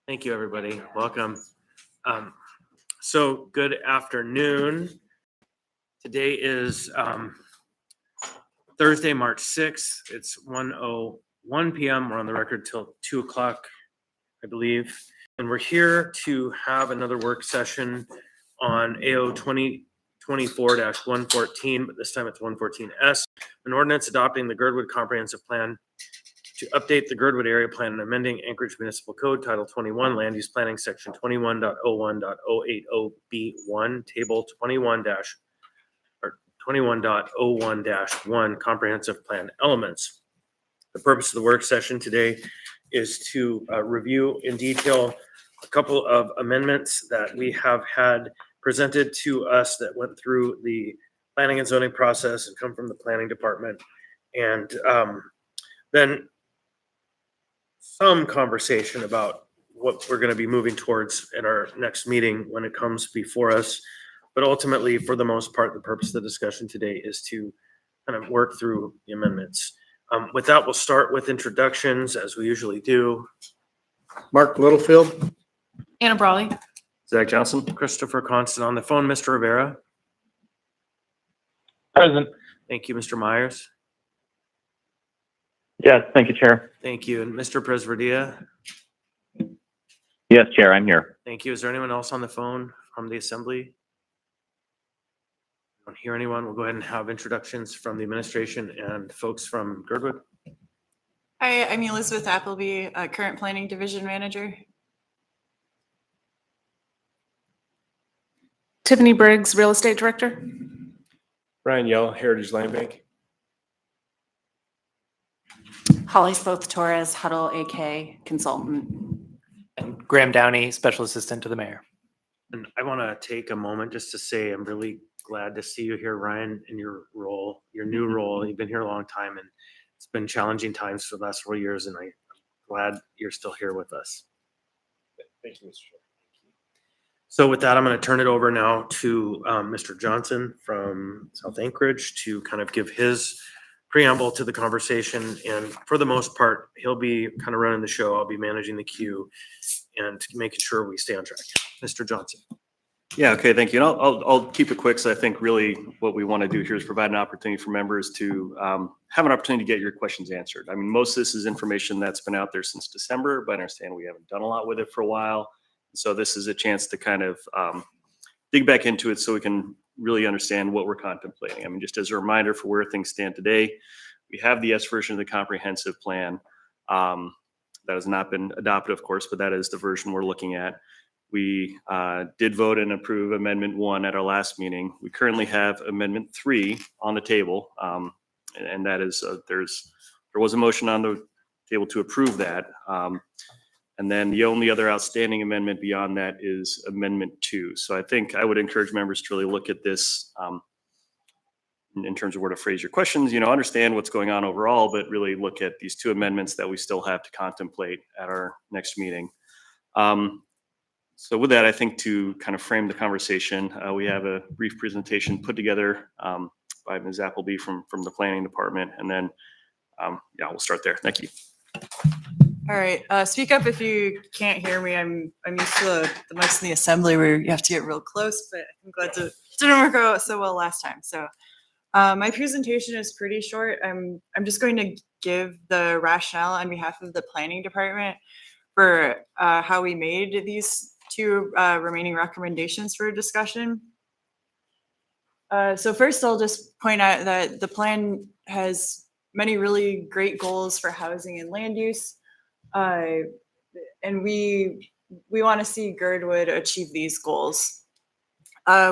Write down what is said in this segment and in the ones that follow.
Thank you, everybody. Welcome. So good afternoon. Today is Thursday, March 6th. It's 1:01 p.m. We're on the record till 2 o'clock, I believe. And we're here to have another work session on AO 2024-114, but this time it's 114S, an ordinance adopting the Girdwood Comprehensive Plan to update the Girdwood Area Plan and amending Anchorage Municipal Code Title 21, Land Use Planning, Section 21.01.080B1, Table 21.01-1, Comprehensive Plan Elements. The purpose of the work session today is to review in detail a couple of amendments that we have had presented to us that went through the planning and zoning process and come from the planning department. And then some conversation about what we're going to be moving towards in our next meeting when it comes before us. But ultimately, for the most part, the purpose of the discussion today is to kind of work through the amendments. With that, we'll start with introductions as we usually do. Mark Littlefield. Anna Brawley. Zach Johnson. Christopher Constant on the phone. Mr. Rivera. Present. Thank you, Mr. Myers. Yes, thank you, Chair. Thank you. And Mr. Presverdia. Yes, Chair, I'm here. Thank you. Is there anyone else on the phone from the assembly? I don't hear anyone. We'll go ahead and have introductions from the administration and folks from Girdwood. Hi, I'm Elizabeth Appleby, current planning division manager. Tiffany Briggs, real estate director. Brian Yell, Heritage Land Bank. Holly Spoth Torres, Huddle AK consultant. And Graham Downey, special assistant to the mayor. And I want to take a moment just to say I'm really glad to see you here, Ryan, in your role, your new role. You've been here a long time, and it's been challenging times for the last 4 years, and I'm glad you're still here with us. Thank you, Mr. Chair. So with that, I'm going to turn it over now to Mr. Johnson from South Anchorage to kind of give his preamble to the conversation. And for the most part, he'll be kind of running the show. I'll be managing the queue and making sure we stay on track. Mr. Johnson. Yeah, okay, thank you. And I'll keep it quick. So I think really what we want to do here is provide an opportunity for members to have an opportunity to get your questions answered. I mean, most of this is information that's been out there since December, but I understand we haven't done a lot with it for a while. So this is a chance to kind of dig back into it so we can really understand what we're contemplating. I mean, just as a reminder for where things stand today, we have the S version of the comprehensive plan that has not been adopted, of course, but that is the version we're looking at. We did vote and approve Amendment 1 at our last meeting. We currently have Amendment 3 on the table, and that is there was a motion on the table to approve that. And then the only other outstanding amendment beyond that is Amendment 2. So I think I would encourage members to really look at this in terms of where to phrase your questions, understand what's going on overall, but really look at these two amendments that we still have to contemplate at our next meeting. So with that, I think to kind of frame the conversation, we have a brief presentation put together by Ms. Appleby from the planning department. And then, yeah, we'll start there. Thank you. All right, speak up if you can't hear me. I'm used to the mics in the assembly where you have to get real close, but I'm glad it didn't work out so well last time. So my presentation is pretty short. I'm just going to give the rationale on behalf of the planning department for how we made these two remaining recommendations for discussion. So first, I'll just point out that the plan has many really great goals for housing and land use. And we want to see Girdwood achieve these goals.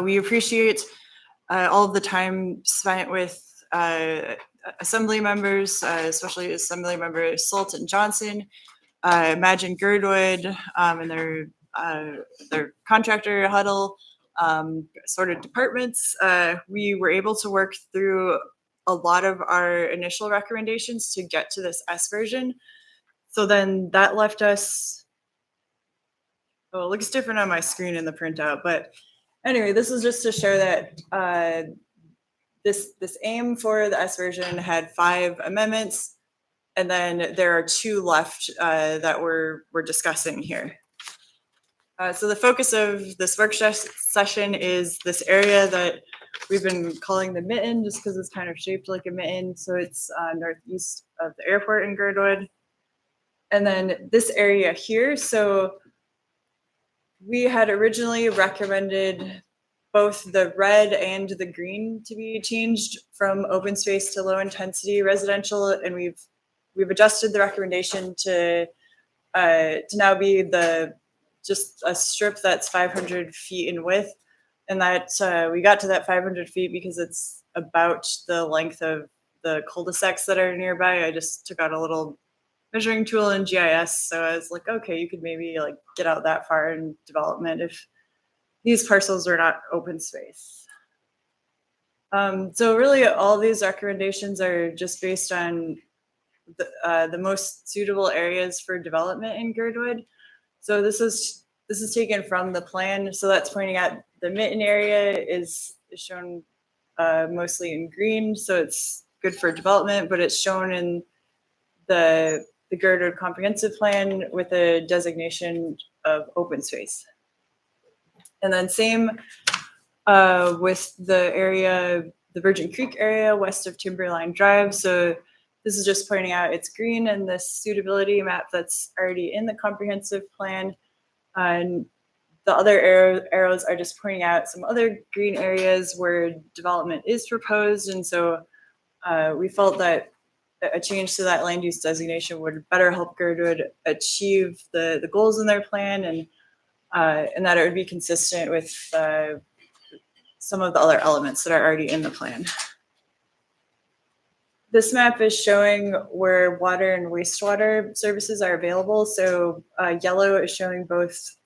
We appreciate all of the time spent with assembly members, especially Assembly Member Salt and Johnson, Imagine Girdwood, and their contractor huddle, sort of departments. We were able to work through a lot of our initial recommendations to get to this S version. So then that left us, oh, it looks different on my screen in the printout, but anyway, this is just to show that this aim for the S version had 5 amendments, and then there are 2 left that we're discussing here. So the focus of this work session is this area that we've been calling the mitten just because it's kind of shaped like a mitten. So it's northeast of the airport in Girdwood. And then this area here. So we had originally recommended both the red and the green to be changed from open space to low intensity residential. And we've adjusted the recommendation to now be just a strip that's 500 feet in width. And that we got to that 500 feet because it's about the length of the cul-de-sacs that are nearby. I just took out a little measuring tool in GIS. So I was like, okay, you could maybe like get out that far in development if these parcels are not open space. So really all these recommendations are just based on the most suitable areas for development in Girdwood. So this is taken from the plan. So that's pointing out the mitten area is shown mostly in green. So it's good for development, but it's shown in the Girdwood comprehensive plan with a designation of open space. And then same with the area, the Virgin Creek area west of Timberline Drive. So this is just pointing out it's green in this suitability map that's already in the comprehensive plan. And the other arrows are just pointing out some other green areas where development is proposed. And so we felt that a change to that land use designation would better help Girdwood achieve the goals in their plan, and that it would be consistent with some of the other elements that are already in the plan. This map is showing where water and wastewater services are available. So yellow is showing both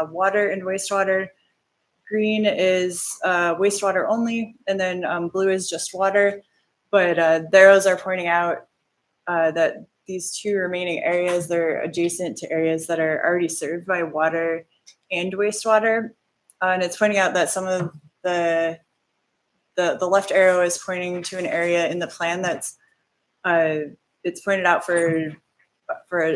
water and wastewater. Green is wastewater only, and then blue is just water. But the arrows are pointing out that these two remaining areas, they're adjacent to areas that are already served by water and wastewater. And it's pointing out that some of the left arrow is pointing to an area in the plan that's it's pointed out for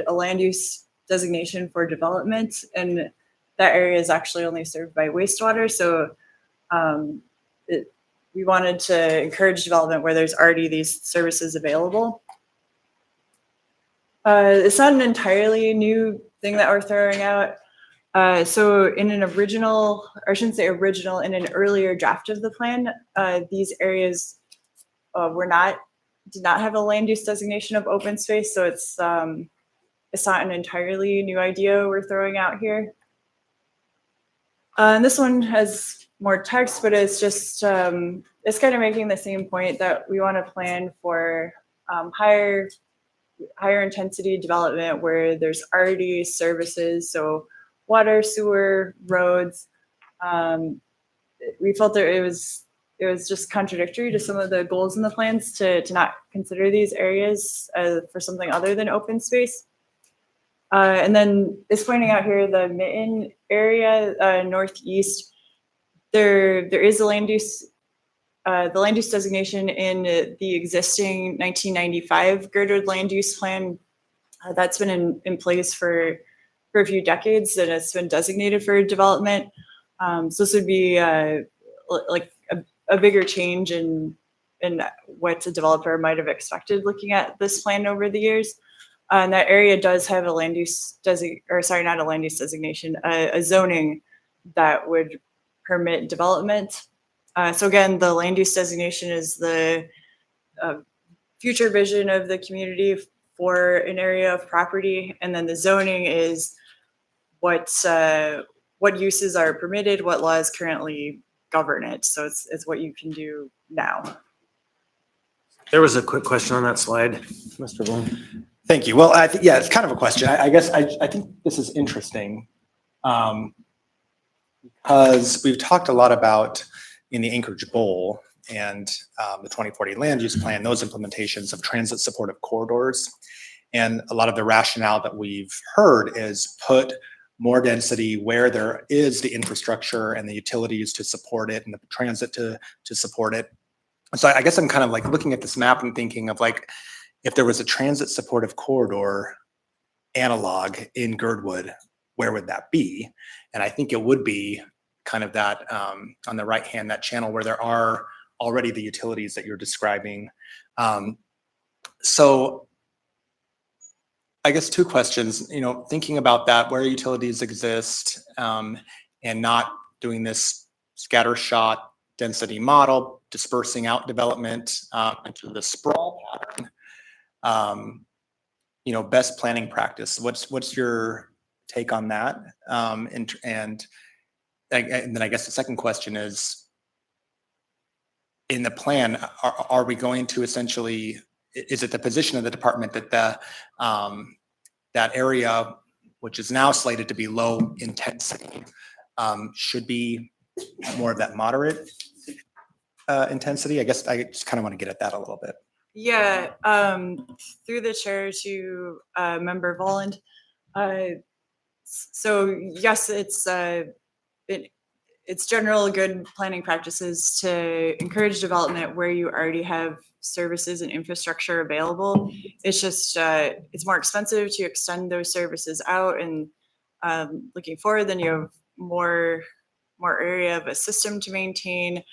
a land use designation for development, and that area is actually only served by wastewater. So we wanted to encourage development where there's already these services available. It's not an entirely new thing that we're throwing out. So in an original, or I shouldn't say original, in an earlier draft of the plan, these areas did not have a land use designation of open space. So it's not an entirely new idea we're throwing out here. And this one has more text, but it's just, it's kind of making the same point that we want to plan for higher intensity development where there's already services. So water, sewer, roads. We felt that it was just contradictory to some of the goals in the plans to not consider these areas for something other than open space. And then it's pointing out here the mitten area, northeast. There is a land use, the land use designation in the existing 1995 Girdwood land use plan. That's been in place for a few decades, and it's been designated for development. So this would be like a bigger change in what a developer might have expected looking at this plan over the years. And that area does have a land use not a land use designation, a zoning that would permit development. So again, the land use designation is the future vision of the community for an area of property, and then the zoning is what uses are permitted, what laws currently govern it. So it's what you can do now. There was a quick question on that slide, Mr. Bloom. Thank you. Well, yeah, it's kind of a question. I guess I think this is interesting because we've talked a lot about in the Anchorage Bowl and the 2040 land use plan, those implementations of transit supportive corridors. And a lot of the rationale that we've heard is put more density where there is the infrastructure and the utilities to support it and the transit to support it. So I guess I'm kind of like looking at this map and thinking of like, if there was a transit supportive corridor analog in Girdwood, where would that be? And I think it would be kind of that on the right hand, that channel where there are already the utilities that you're describing. So I guess two questions, thinking about that, where utilities exist, and not doing this scattershot density model, dispersing out development into the sprawl pattern. Best planning practice. What's your take on that? And then I guess the second question is, in the plan, are we going to essentially, is it the position of the department that that area, which is now slated to be low intensity, should be more of that moderate intensity? I guess I just kind of want to get at that a little bit. Yeah, through the chair to Member Volland. So yes, it's general good planning practices to encourage development where you already have services and infrastructure available. It's just it's more expensive to extend those services out, and looking forward, then you have more area of a system to maintain.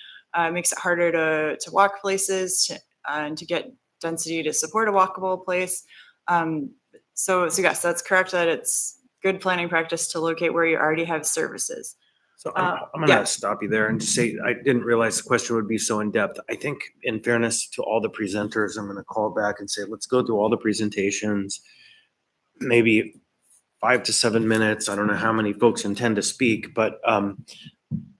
Makes it harder to walk places and to get density to support a walkable place. So yes, that's correct that it's good planning practice to locate where you already have services. So I'm gonna stop you there and just say, I didn't realize the question would be so in-depth. I think in fairness to all the presenters, I'm gonna call back and say, let's go through all the presentations, maybe 5 to 7 minutes. I don't know how many folks intend to speak, but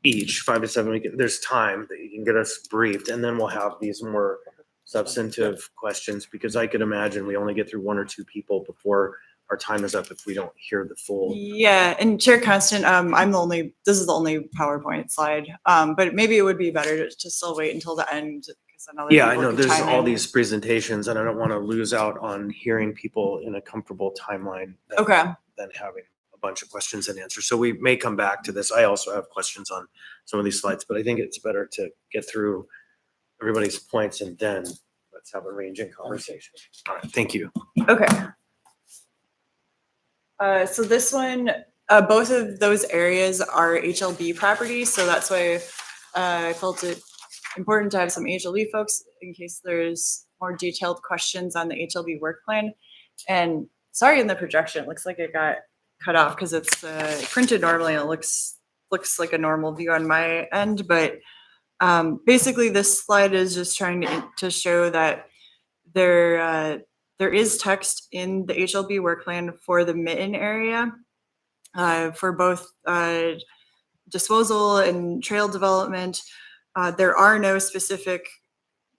each 5 to 7, there's time that you can get us briefed, and then we'll have these more substantive questions, because I could imagine we only get through 1 or 2 people before our time is up if we don't hear the full. Yeah, and Chair Constant, this is the only PowerPoint slide, but maybe it would be better to still wait until the end. Yeah, I know there's all these presentations, and I don't want to lose out on hearing people in a comfortable timeline. Okay. Than having a bunch of questions and answers. So we may come back to this. I also have questions on some of these slides, but I think it's better to get through everybody's points and then let's have a ranging conversation. All right, thank you. Okay. So this one, both of those areas are HLB properties, so that's why I felt it important to have some HLB folks in case there's more detailed questions on the HLB work plan. And sorry, in the projection, it looks like it got cut off because it's printed normally and it looks like a normal view on my end. But basically, this slide is just trying to show that there is text in the HLB work plan for the Mitten area for both disposal and trail development. There are no specific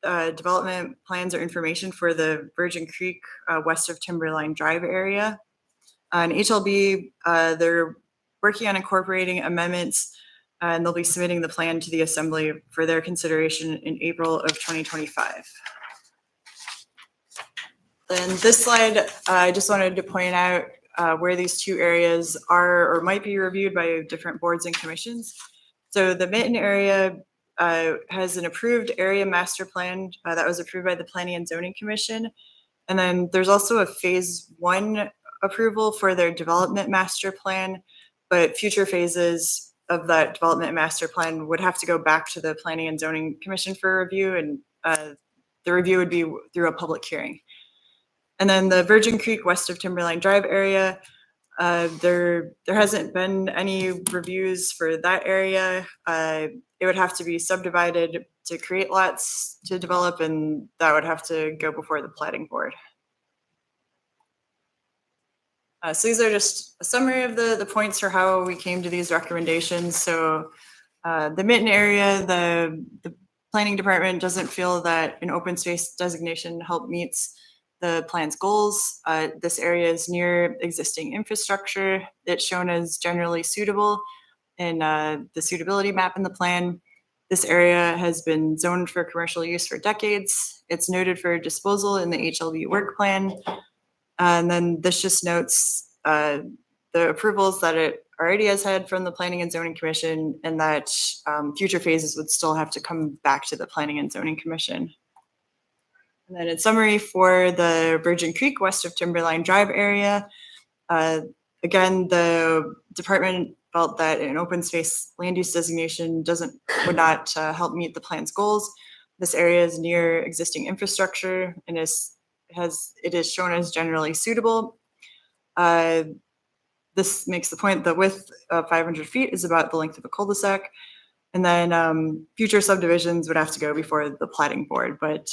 development plans or information for the Virgin Creek west of Timberline Drive area. And HLB, they're working on incorporating amendments, and they'll be submitting the plan to the Assembly for their consideration in April of 2025. Then this slide, I just wanted to point out where these two areas are or might be reviewed by different boards and commissions. So the Mitten area has an approved area master plan that was approved by the Planning and Zoning Commission. And then there's also a phase 1 approval for their development master plan, but future phases of that development master plan would have to go back to the Planning and Zoning Commission for review, and the review would be through a public hearing. And then the Virgin Creek west of Timberline Drive area, there hasn't been any reviews for that area. It would have to be subdivided to create lots to develop, and that would have to go before the planning board. So these are just a summary of the points for how we came to these recommendations. So the Mitten area, the planning department doesn't feel that an open space designation meets the plan's goals. This area is near existing infrastructure. It's shown as generally suitable in the suitability map in the plan. This area has been zoned for commercial use for decades. It's noted for disposal in the HLB work plan. And then this just notes the approvals that it already has had from the Planning and Zoning Commission, and that future phases would still have to come back to the Planning and Zoning Commission. And then in summary, for the Virgin Creek west of Timberline Drive area, Again, the department felt that an open space land use designation would not help meet the plan's goals. This area is near existing infrastructure and it is shown as generally suitable. This makes the point the width of 500 feet is about the length of a cul-de-sac. And then future subdivisions would have to go before the plating board, but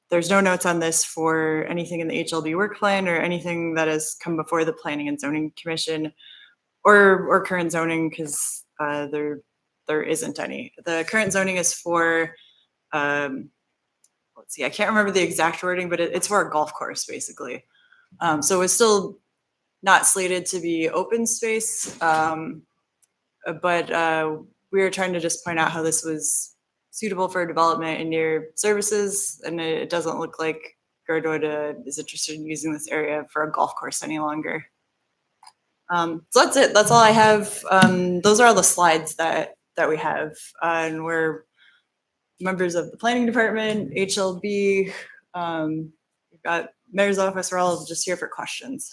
there's no notes on this for anything in the HLB work plan or anything that has come before the Planning and Zoning Commission or current zoning, because there isn't any. The current zoning is for, let's see, I can't remember the exact wording, but it's for a golf course, basically. So it's still not slated to be open space, but we were trying to just point out how this was suitable for development and near services, and it doesn't look like Girdwood is interested in using this area for a golf course any longer. So that's it. That's all I have. Those are all the slides that we have, and we're members of the planning department, HLB. We've got mayor's office. We're all just here for questions.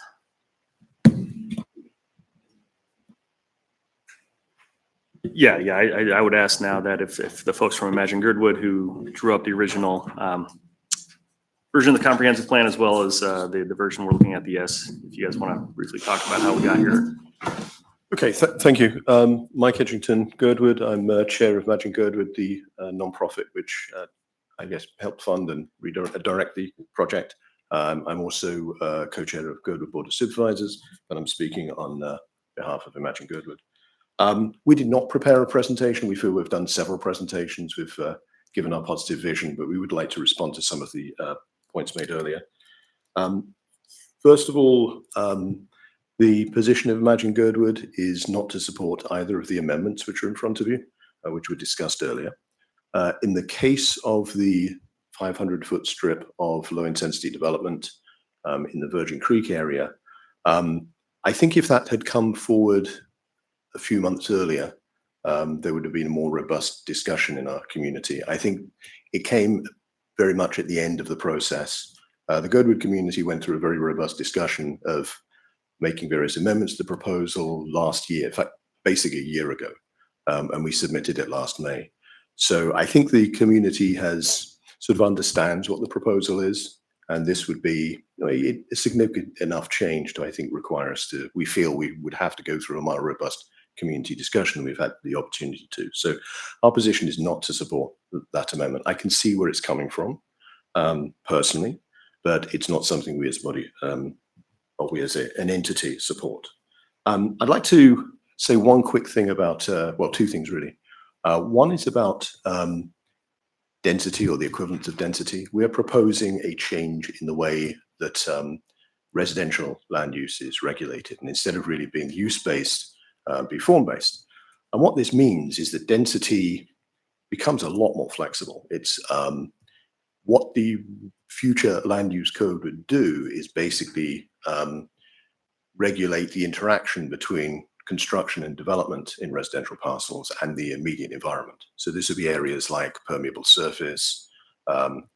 Yeah, I would ask now that if the folks from Imagine Girdwood who drew up the original version of the comprehensive plan, as well as the version we're looking at, the S, if you guys want to briefly talk about how we got here. Okay, thank you. Mike Edgington, Girdwood. I'm chair of Imagine Girdwood, the non-profit which I guess helped fund and direct the project. I'm also co-chair of Girdwood Board of Supervisors, and I'm speaking on behalf of Imagine Girdwood. We did not prepare a presentation. We feel we've done several presentations. We've given our positive vision, but we would like to respond to some of the points made earlier. First of all, the position of Imagine Girdwood is not to support either of the amendments which are in front of you, which were discussed earlier. In the case of the 500-foot strip of low-intensity development in the Virgin Creek area, I think if that had come forward a few months earlier, there would have been a more robust discussion in our community. I think it came very much at the end of the process. The Girdwood community went through a very robust discussion of making various amendments to the proposal last year, in fact, basically a year ago, and we submitted it last May. So I think the community has sort of understands what the proposal is, and this would be a significant enough change to, I think, require us to, we feel we would have to go through a more robust community discussion, and we've had the opportunity to. So our position is not to support that amendment. I can see where it's coming from personally, but it's not something we as a body or we as an entity support. I'd like to say one quick thing about, well, two things really. One is about density or the equivalent of density. We are proposing a change in the way that residential land use is regulated, and instead of really being use-based, be form-based. And what this means is that density becomes a lot more flexible. It's what the future land use code would do is basically regulate the interaction between construction and development in residential parcels and the immediate environment. So this would be areas like permeable surface,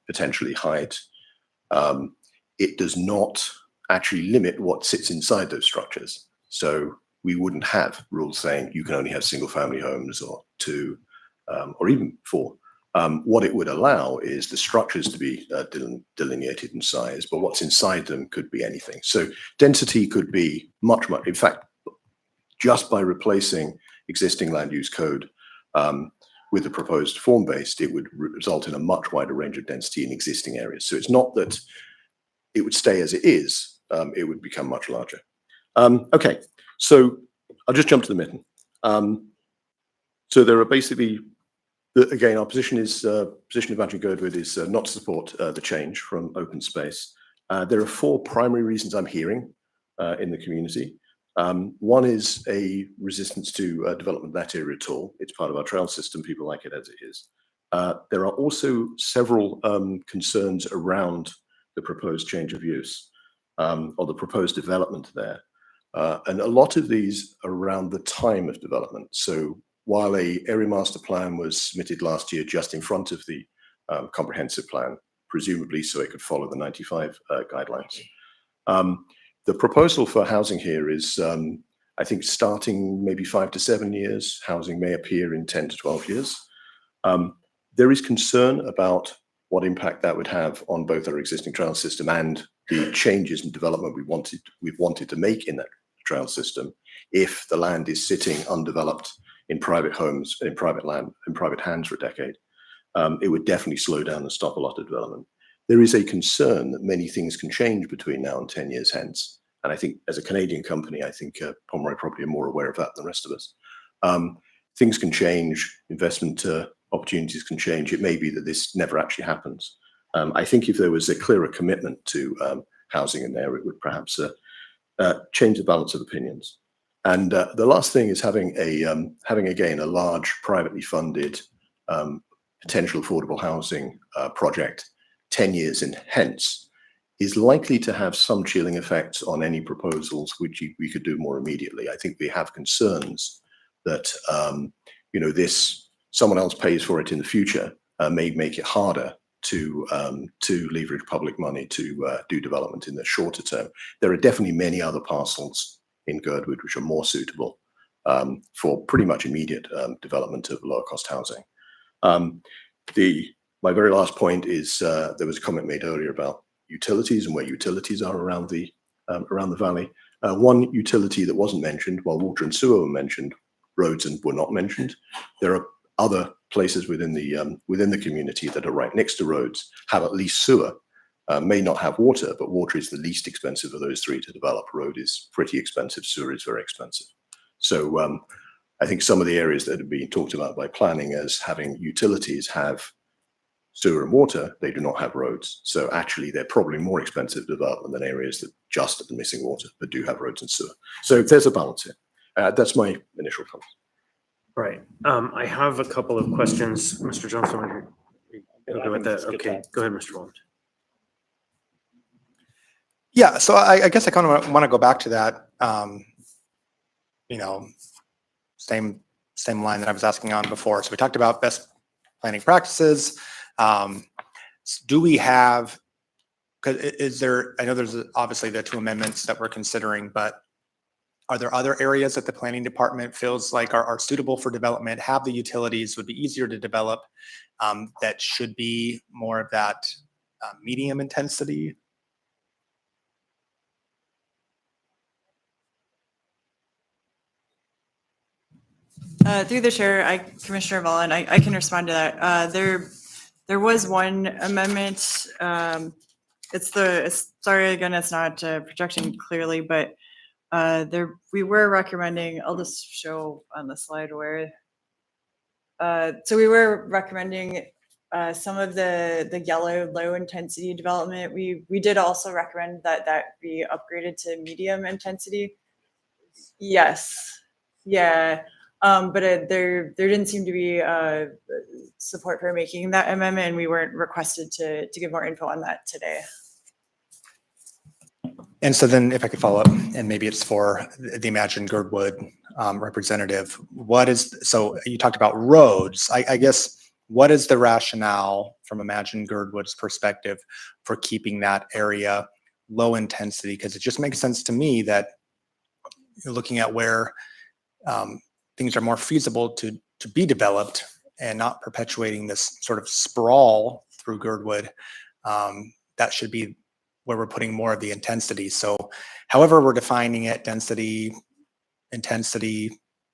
potentially height. It does not actually limit what sits inside those structures. So we wouldn't have rules saying you can only have single family homes or two or even four. What it would allow is the structures to be delineated in size, but what's inside them could be anything. So density could be much, in fact, just by replacing existing land use code with the proposed form-based, it would result in a much wider range of density in existing areas. So it's not that it would stay as it is, it would become much larger. Okay, so I'll just jump to the mitten. So there are basically, again, our position is, position of Imagine Girdwood is not to support the change from open space. There are four primary reasons I'm hearing in the community. One is a resistance to development of that area at all. It's part of our trail system. People like it as it is. There are also several concerns around the proposed change of use or the proposed development there. And a lot of these are around the time of development. So while a area master plan was submitted last year just in front of the comprehensive plan, presumably so it could follow the 95 guidelines, The proposal for housing here is, I think, starting maybe 5 to 7 years. Housing may appear in 10 to 12 years. There is concern about what impact that would have on both our existing trail system and the changes and development we've wanted to make in that trail system if the land is sitting undeveloped in private homes, in private land, in private hands for a decade. It would definitely slow down and stop a lot of development. There is a concern that many things can change between now and 10 years hence. And I think as a Canadian company, I think Pomeroy probably are more aware of that than the rest of us. Things can change, investment opportunities can change. It may be that this never actually happens. I think if there was a clearer commitment to housing in there, it would perhaps change the balance of opinions. And the last thing is having again a large privately funded potential affordable housing project 10 years in hence is likely to have some chilling effects on any proposals which we could do more immediately. I think we have concerns that this someone else pays for it in the future may make it harder to leverage public money to do development in the shorter term. There are definitely many other parcels in Girdwood which are more suitable for pretty much immediate development of lower cost housing. My very last point is there was a comment made earlier about utilities and where utilities are around the valley. One utility that wasn't mentioned, while water and sewer were mentioned, roads were not mentioned. There are other places within the community that are right next to roads, have at least sewer, may not have water, but water is the least expensive of those three to develop. Road is pretty expensive, sewer is very expensive. So I think some of the areas that have been talked about by planning as having utilities have sewer and water, they do not have roads. So actually they're probably more expensive development than areas that just are missing water, but do have roads and sewer. So there's a balance here. That's my initial comment. Right. I have a couple of questions, Mr. Johnson. Are you okay with that? Okay, go ahead, Mr. Williams. Yeah, so I guess I kind of want to go back to that, same line that I was asking on before. So we talked about best planning practices. Do we have, because I know there's obviously the 2 amendments that we're considering, but are there other areas that the planning department feels like are suitable for development, have the utilities, would be easier to develop, that should be more of that medium intensity? Through the chair, Commissioner Mullen, I can respond to that. There was one amendment. Sorry again, it's not projecting clearly, but we were recommending. I'll just show on the slide where. So we were recommending some of the yellow low intensity development. We did also recommend that be upgraded to medium intensity. Yes. Yeah. But there didn't seem to be support for making that amendment, and we weren't requested to give more info on that today. And so then if I could follow up, and maybe it's for the Imagine Girdwood representative, so you talked about roads. I guess, what is the rationale from Imagine Girdwood's perspective for keeping that area low intensity? Because it just makes sense to me that you're looking at where things are more feasible to be developed and not perpetuating this sort of sprawl through Girdwood. That should be where we're putting more of the intensity. So however we're defining it, density, intensity,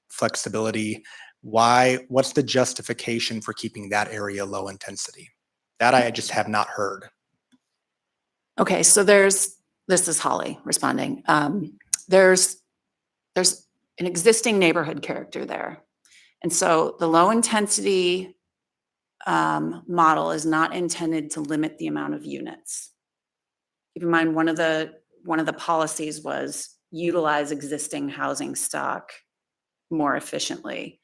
flexibility, what's the justification for keeping that area low intensity? That I just have not heard. Okay, so this is Holly responding. There's an existing neighborhood character there. And so the low intensity model is not intended to limit the amount of units. Keep in mind, one of the policies was utilize existing housing stock more efficiently.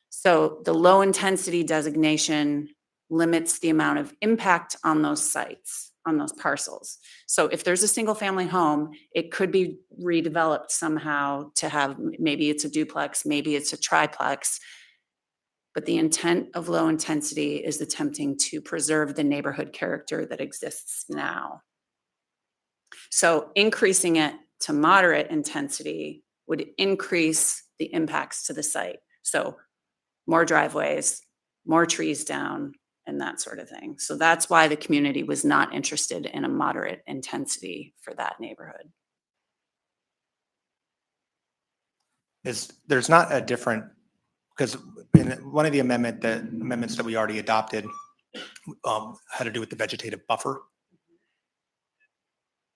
So the low intensity designation limits the amount of impact on those sites, on those parcels. So if there's a single family home, it could be redeveloped somehow to have, maybe it's a duplex, maybe it's a triplex. But the intent of low intensity is attempting to preserve the neighborhood character that exists now. So increasing it to moderate intensity would increase the impacts to the site. So more driveways, more trees down, and that sort of thing. So that's why the community was not interested in a moderate intensity for that neighborhood. There's not a different, because in one of the amendments that we already adopted had to do with the vegetative buffer.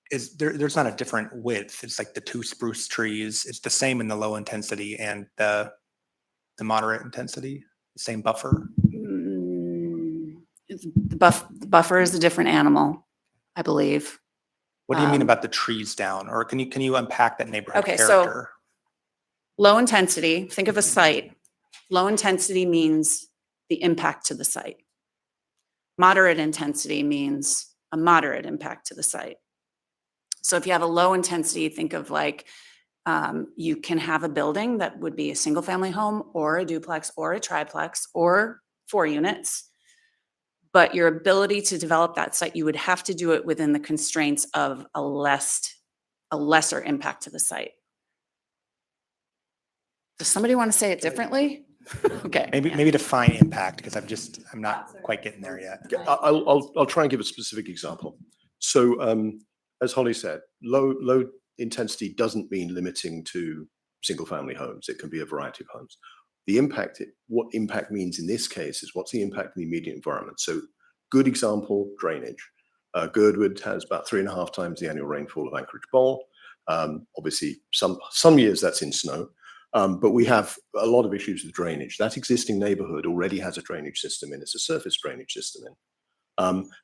There's not a different width. It's like the 2 spruce trees. It's the same in the low intensity and the moderate intensity, the same buffer. The buffer is a different animal, I believe. What do you mean about the trees down? Or can you unpack that neighborhood Okay, so character? low intensity, think of a site. Low intensity means the impact to the site. Moderate intensity means a moderate impact to the site. So if you have a low intensity, think of like you can have a building that would be a single family home or a duplex or a triplex or 4 units. But your ability to develop that site, you would have to do it within the constraints of a lesser impact to the site. Does somebody want to say it differently? Okay. Maybe define impact, because I'm not quite getting there yet. I'll try and give a specific example. So as Holly said, low intensity doesn't mean limiting to single family homes. It can be a variety of homes. The impact, what impact means in this case is what's the impact in the immediate environment. So good example, drainage. Girdwood has about 3.5 times the annual rainfall of Anchorage Bowl. Obviously some years that's in snow. But we have a lot of issues with drainage. That existing neighborhood already has a drainage system in. It's a surface drainage system in.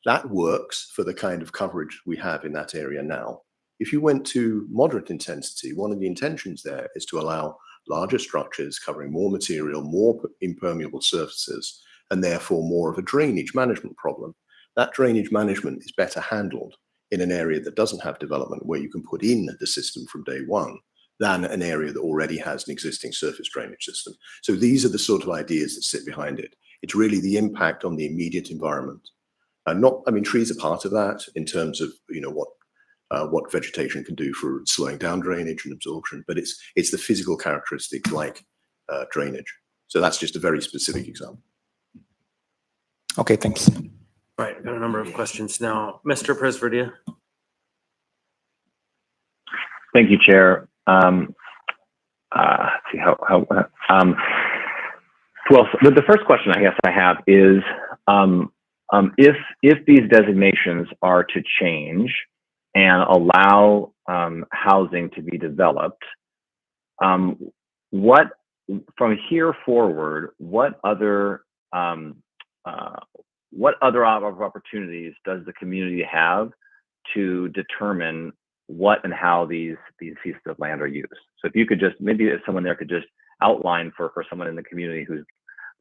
That works for the kind of coverage we have in that area now. If you went to moderate intensity, one of the intentions there is to allow larger structures covering more material, more impermeable surfaces, and therefore more of a drainage management problem. That drainage management is better handled in an area that doesn't have development, where you can put in the system from day one, than an area that already has an existing surface drainage system. So these are the sort of ideas that sit behind it. It's really the impact on the immediate environment. Trees are part of that in terms of, what vegetation can do for slowing down drainage and absorption, but it's the physical characteristics like drainage. So that's just a very specific example. Okay, thanks. All right, got a number of questions now. Mr. Presverdia. Thank you, Chair. Well, the first question I guess I have is, if these designations are to change and allow housing to be developed, what from here forward, what other opportunities does the community have to determine what and how these pieces of land are used? So if you could just, maybe if someone there could just outline for someone in the community who's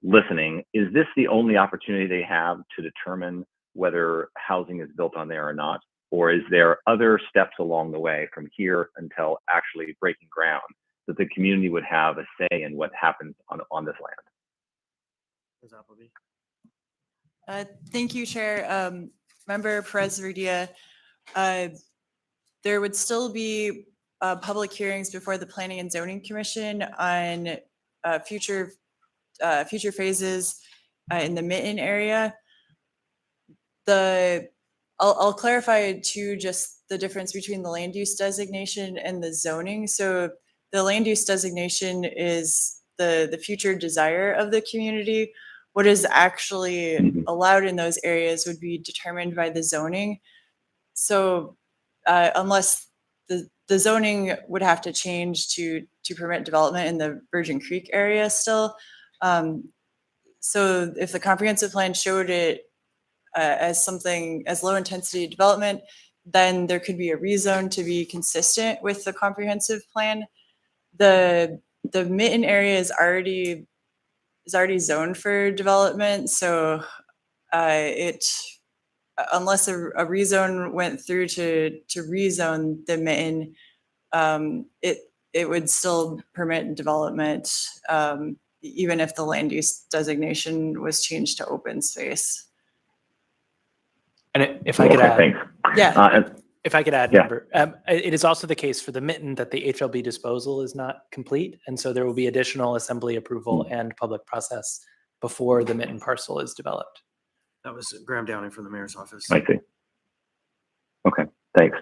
listening, is this the only opportunity they have to determine whether housing is built on there or not? Or is there other steps along the way from here until actually breaking ground that the community would have a say in what happens on this land? Ms. Appleby. Thank you, Chair. Member Presverdia, there would still be public hearings before the Planning and Zoning Commission on future phases in the Mitten area. I'll clarify too, just the difference between the land use designation and the zoning. So the land use designation is the future desire of the community. What is actually allowed in those areas would be determined by the zoning. So unless the zoning would have to change to permit development in the Virgin Creek area still. So if the comprehensive plan showed it as something as low intensity development, then there could be a rezone to be consistent with the comprehensive plan. The Mitten area is already zoned for development, so unless a rezone went through to rezone the Mitten, it would still permit development, even if the land use designation was changed to open space. And if I could add, Thanks. Yeah. If I could add, Yeah. member, it is also the case for the mitten that the HLB disposal is not complete. And so there will be additional assembly approval and public process before the mitten parcel is developed. That was Graham Downing from the mayor's office. I see. Okay, thanks.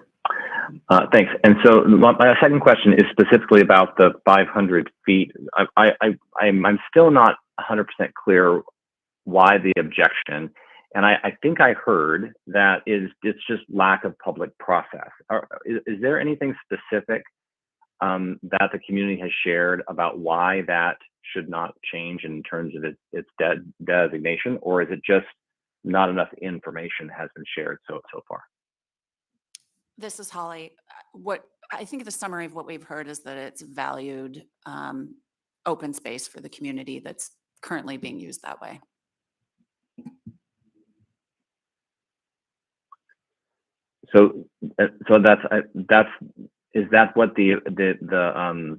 Thanks. And so my second question is specifically about the 500 feet. I'm still not 100% clear why the objection. And I think I heard that it's just lack of public process. Is there anything specific that the community has shared about why that should not change in terms of its designation, or is it just not enough information has been shared so far? This is Holly. What I think the summary of what we've heard is that it's valued open space for the community that's currently being used that way. So is that what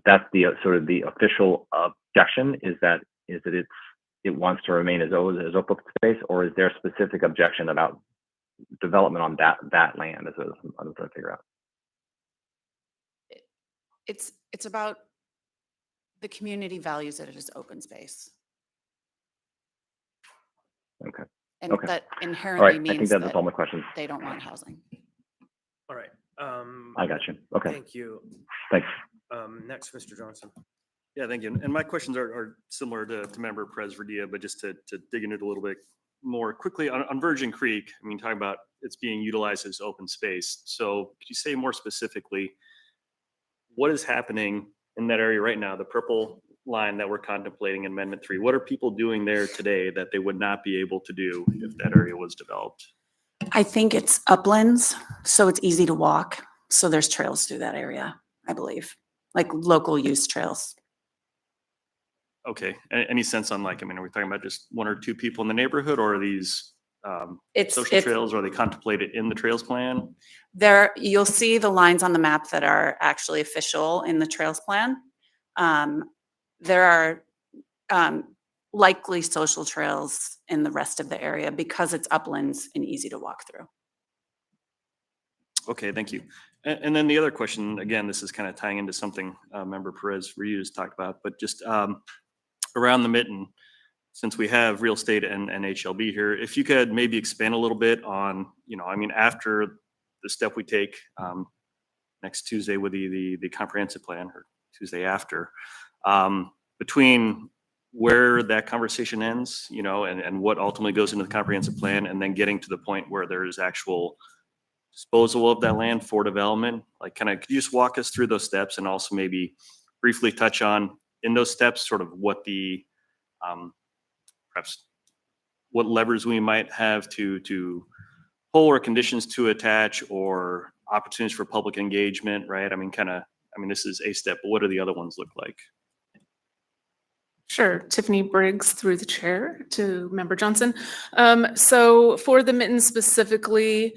that's the sort of the official objection, is that it wants to remain as open space, or is there a specific objection about development on that land? As I'm trying to figure out. It's about the community values it as open space. Okay. And Okay. that All inherently right. I think means that's that all my questions. they don't want housing. All right. I got you. Okay. Thank you. Thanks. Next, Mr. Johnson. Yeah, thank you. And my questions are similar to Member Perez Verdia, but just to dig into it a little bit more quickly on Virgin Creek. I mean, talking about it's being utilized as open space. So could you say more specifically what is happening in that area right now, the purple line that we're contemplating in Amendment 3? What are people doing there today that they would not be able to do if that area was developed? I think it's uplands, so it's easy to walk. So there's trails through that area, I believe, like local use trails. Okay. Any sense on like, I mean, are we talking about just one or two people in the neighborhood, or are these social trails, or are they contemplated in the trails plan? There, you'll see the lines on the map that are actually official in the trails plan. There are likely social trails in the rest of the area because it's uplands and easy to walk through. Okay, thank you. And then the other question, again, this is kind of tying into something Member Perez Rios talked about, but just around the mitten, since we have real estate and HLB here, if you could maybe expand a little bit on, I mean, after the step we take next Tuesday with the comprehensive plan, or Tuesday after, between where that conversation ends, and what ultimately goes into the comprehensive plan, and then getting to the point where there's actual disposal of that land for development, like could you just walk us through those steps, and also maybe briefly touch on in those steps sort of what the perhaps what levers we might have to pull, or conditions to attach, or opportunities for public engagement, right? I mean, this is a step, but what do the other ones look like? Sure. Tiffany Briggs through the chair to Member Johnson. So for the mitten specifically,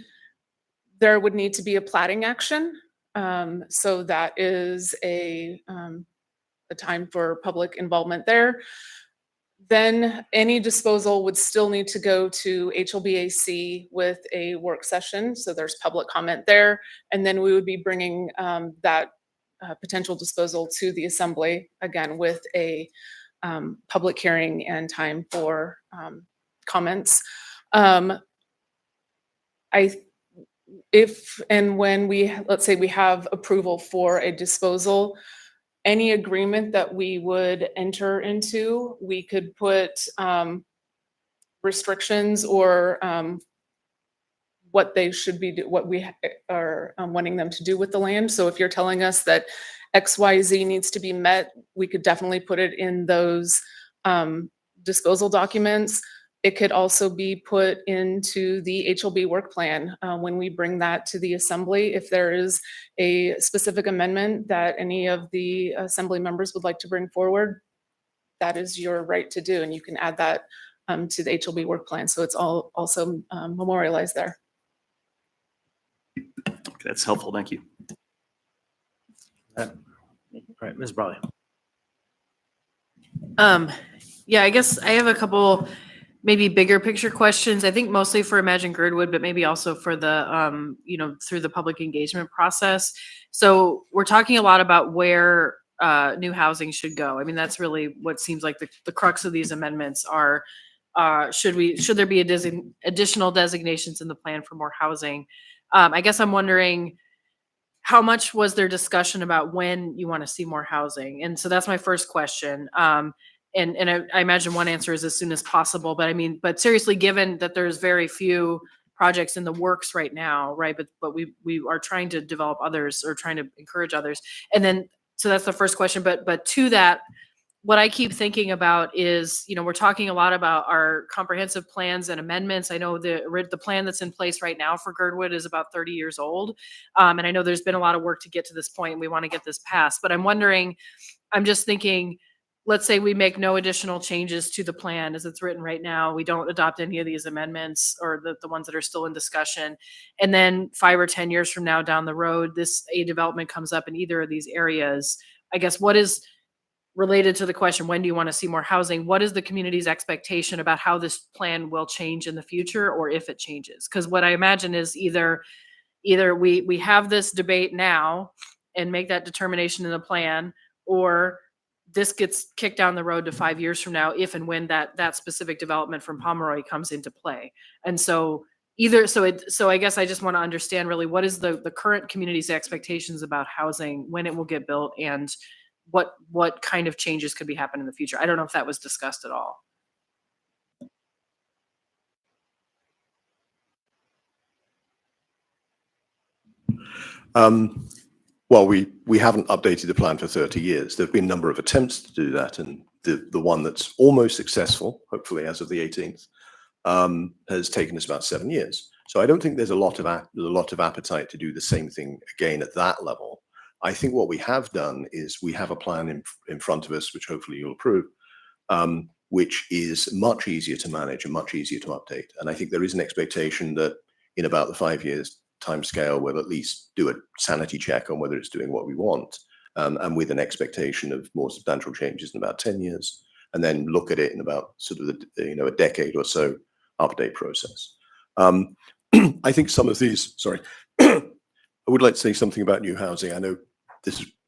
there would need to be a plating action. So that is a time for public involvement there. Then any disposal would still need to go to HLBAC with a work session. So there's public comment there. And then we would be bringing that potential disposal to the assembly, again, with a public hearing and time for comments. If and when let's say we have approval for a disposal, any agreement that we would enter into, we could put restrictions or what they should be, what we are wanting them to do with the land. So if you're telling us that XYZ needs to be met, we could definitely put it in those disposal documents. It could also be put into the HLB work plan when we bring that to the assembly. If there is a specific amendment that any of the assembly members would like to bring forward, that is your right to do, and you can add that to the HLB work plan. So it's all also memorialized there. Okay, that's helpful. Thank you. All right, Ms. Brawley. Yeah, I guess I have a couple maybe bigger picture questions. I think mostly for Imagine Girdwood, but maybe also for the, through the public engagement process. So we're talking a lot about where new housing should go. I mean, that's really what seems like the crux of these amendments are. Should there be additional designations in the plan for more housing? I guess I'm wondering, how much was there discussion about when you want to see more housing? And so that's my first question. And I imagine one answer is as soon as possible, but I mean, but seriously, given that there's very few projects in the works right now, right? But we are trying to develop others or trying to encourage others. And then, so that's the first question, but to that, what I keep thinking about is, we're talking a lot about our comprehensive plans and amendments. I know the plan that's in place right now for Girdwood is about 30 years old. And I know there's been a lot of work to get to this point, and we want to get this passed. But I'm just thinking, let's say we make no additional changes to the plan as it's written right now. We don't adopt any of these amendments or the ones that are still in discussion. And then 5 or 10 years from now down the road, a development comes up in either of these areas. I guess what is related to the question, when do you want to see more housing? What is the community's expectation about how this plan will change in the future, or if it changes? Because what I imagine is either we have this debate now and make that determination in the plan, or this gets kicked down the road to 5 years from now, if and when that specific development from Pomeroy comes into play. And so I guess I just want to understand really what is the current community's expectations about housing, when it will get built, and what kind of changes could be happening in the future. I don't know if that was discussed at all. Well, we haven't updated the plan for 30 years. There have been a number of attempts to do that, and the one that's almost successful, hopefully as of the 18th, has taken us about 7 years. So I don't think there's a lot of appetite to do the same thing again at that level. I think what we have done is we have a plan in front of us, which hopefully you'll approve, which is much easier to manage and much easier to update. And I think there is an expectation that in about the 5 years timescale, we'll at least do a sanity check on whether it's doing what we want, and with an expectation of more substantial changes in about 10 years, and then look at it in about sort of a decade or so update process. I think some of these, sorry, I would like to say something about new housing. I know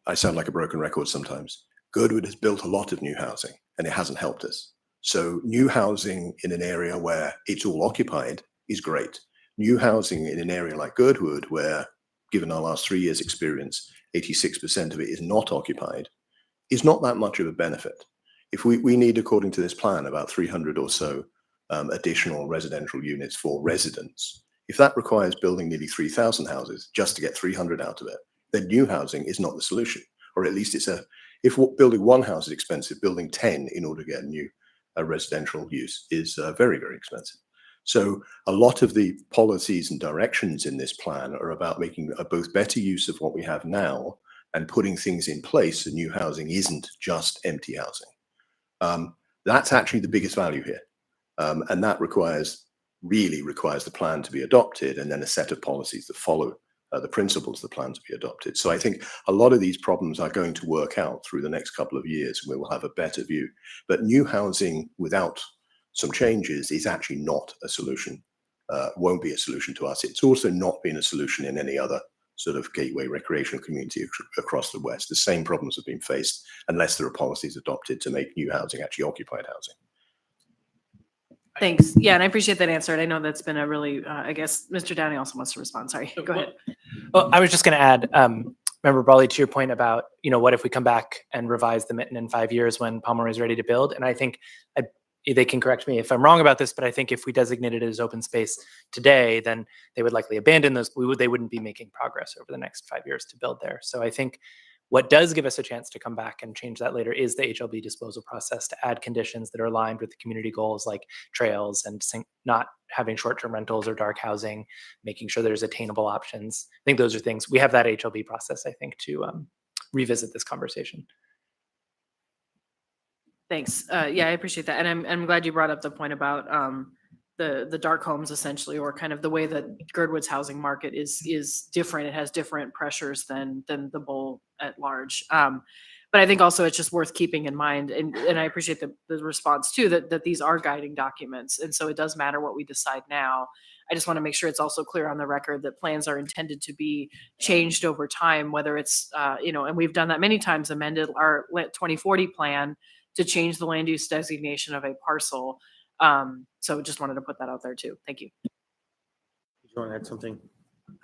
I sound like a broken record sometimes. Girdwood has built a lot of new housing, and it hasn't helped us. So new housing in an area where it's all occupied is great. New housing in an area like Girdwood, where, given our last 3 years' experience, 86% of it is not occupied, is not that much of a benefit. If we need, according to this plan, about 300 or so additional residential units for residents, if that requires building nearly 3,000 houses just to get 300 out of it, then new housing is not the solution. Or at least if building one house is expensive, building 10 in order to get a new residential use is very, very expensive. So a lot of the policies and directions in this plan are about making both better use of what we have now and putting things in place so new housing isn't just empty housing. That's actually the biggest value here. And that really requires the plan to be adopted, and then a set of policies that follow the principles of the plan to be adopted. So I think a lot of these problems are going to work out through the next couple of years, and we will have a better view. But new housing without some changes is actually not a solution, won't be a solution to us. It's also not been a solution in any other sort of gateway recreational community across the West. The same problems have been faced unless there are policies adopted to make new housing actually occupied housing. Thanks. Yeah, and I appreciate that answer. And I know that's been a really, I guess, Mr. Downey also wants to respond. Sorry, go ahead. Well, I was just going to add, Member Brawley, to your point about, what if we come back and revise the mitten in 5 years when Pomeroy is ready to build? And I think they can correct me if I'm wrong about this, but I think if we designated it as open space today, then they would likely abandon those. They wouldn't be making progress over the next 5 years to build there. So I think what does give us a chance to come back and change that later is the HLB disposal process, to add conditions that are aligned with the community goals like trails and not having short-term rentals or dark housing, making sure there's attainable options. I think those are things, we have that HLB process, I think, to revisit this conversation. Thanks. Yeah, I appreciate that. And I'm glad you brought up the point about the dark homes, essentially, or kind of the way that Girdwood's housing market is different. It has different pressures than the bowl at large. But But I think also it's just worth keeping in mind, and I appreciate the response too, that these are guiding documents. And so it does matter what we decide now. I just want to make sure it's also clear on the record that plans are intended to be changed over time, whether it's, and we've done that many times, amended our 2040 plan to change the land use designation of a parcel. So just wanted to put that out there too. Thank you. Did you want to add something?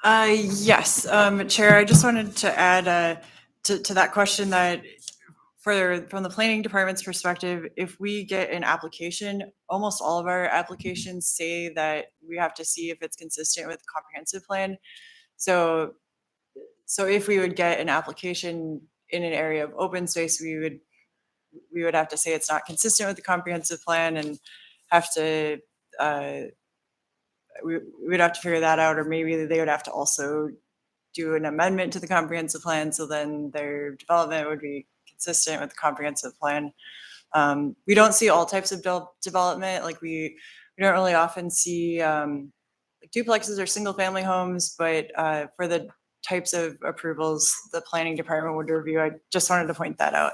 Yes, Chair, I just wanted to add to that question that from the planning department's perspective, if we get an application, almost all of our applications say that we have to see if it's consistent with the comprehensive plan. So if we would get an application in an area of open space, we would have to say it's not consistent with the comprehensive plan and have to we would have to figure that out, or maybe they would have to also do an amendment to the comprehensive plan, so then their development would be consistent with the comprehensive plan. We don't see all types of development. Like we don't really often see like duplexes or single family homes, but for the types of approvals the planning department would review, I just wanted to point that out.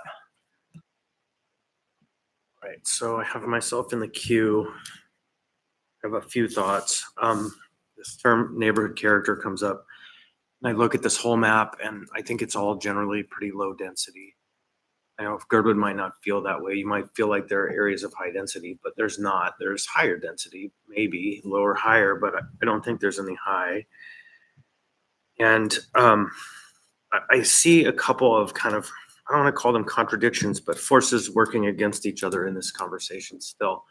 Right, so I have myself in the queue. I have a few thoughts. This term neighborhood character comes up. And I look at this whole map and I think it's all generally pretty low density. I know if Girdwood might not feel that way. You might feel like there are areas of high density, but there's not. There's higher density, maybe lower, higher, but I don't think there's any high. And I see a couple of kind of, I don't want to call them contradictions, but forces working against each other in this conversation still.